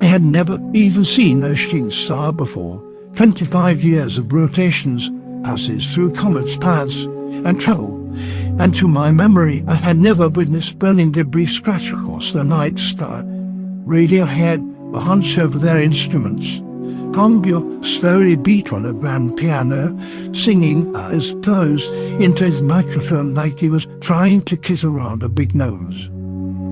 I had never even seen a shooting star before. 25 years of rotations, passes through comets' paths, and travel. And to my memory, I had never witnessed burning debris scratch across the night sky. Radiohead were hunched over their instruments. Congo slowly beat on a grand piano, singing eyes closed into his microphone like he was trying to kiss around a big nose.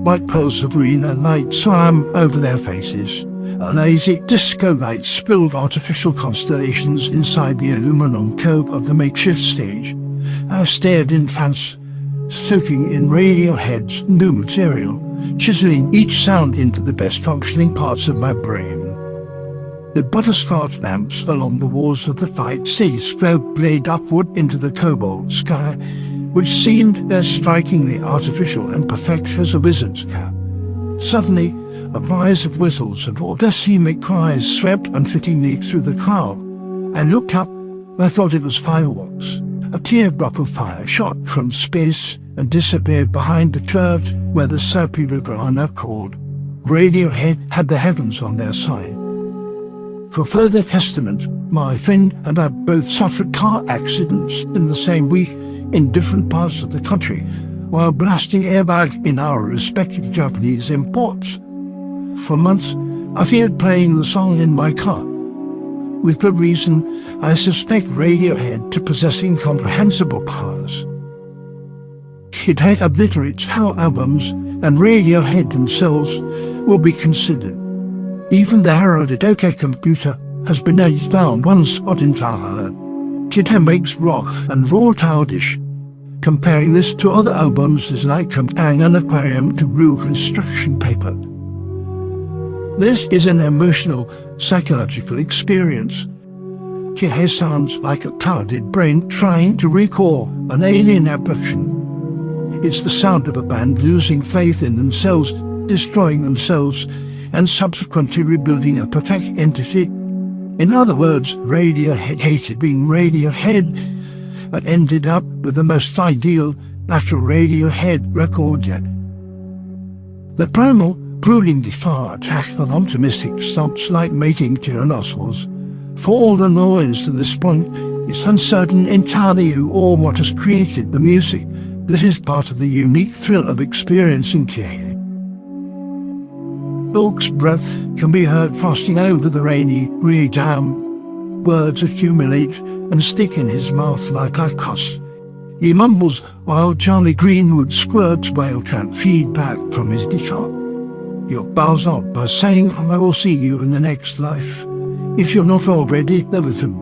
White pearls of green and light swam over their faces. A lazy disco light spilled artificial constellations inside the aluminum cope of the makeshift stage. I stared in trance, soaking in Radiohead's new material, chiseling each sound into the best functioning parts of my brain. The butterscotch lamps along the walls of the tight stage strode blade upward into the cobalt sky, which seemed as strikingly artificial and perfect as a wizard's cap. Suddenly, a rise of whistles and orgasmic cries swept unfittingly through the crowd. I looked up. I thought it was fireworks. A teardrop of fire shot from space and disappeared behind the church where the soapy river now called. Radiohead had the heavens on their side. For further testament, my friend and I both suffered car accidents in the same week in different parts of the country, while blasting airbag in our respective Japanese imports. For months, I feared playing the song in my car. With good reason, I suspect Radiohead to possess incomprehensible powers. Kid A obliterates how albums and Radiohead themselves will be considered. Even the heralded OK Computer has been edged down one spot in childhood. Kid A makes rock and roll childish. Comparing this to other albums is like comparing an aquarium to blue construction paper. This is an emotional, psychological experience. Kid A sounds like a clouded brain trying to recall an alien abduction. It's the sound of a band losing faith in themselves, destroying themselves, and subsequently rebuilding a perfect entity. In other words, Radiohead hated being Radiohead, but ended up with the most ideal natural Radiohead record yet. The primal, broodingly far attack on optimistic stumps like mating tyrannosaurs. For all the noise to this point, it's uncertain entirely who or what has created the music that is part of the unique thrill of experiencing Kid A. Wilkes' breath can be heard frosting over the rainy, grey dam. Words accumulate and stick in his mouth like a cuss. He mumbles while Charlie Greenwood squirts whale chant feedback from his guitar. He bows out by saying, "I will see you in the next life, if you're not already there with him."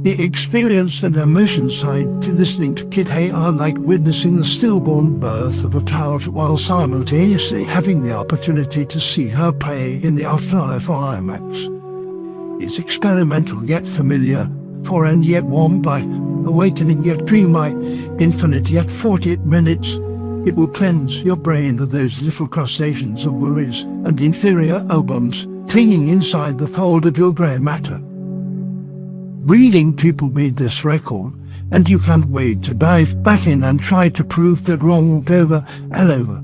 The experience and emotion side to listening to Kid A are like witnessing the stillborn birth of a child while simultaneously having the opportunity to see her play in the afterlife or IMAX. It's experimental yet familiar, foreign yet warm by, awakening yet dreamlike, infinite yet 48 minutes. It will cleanse your brain of those little crustaceans of worries and inferior albums clinging inside the fold of your grey matter. Breathing people made this record, and you can't wait to dive back in and try to prove that wrong over and over.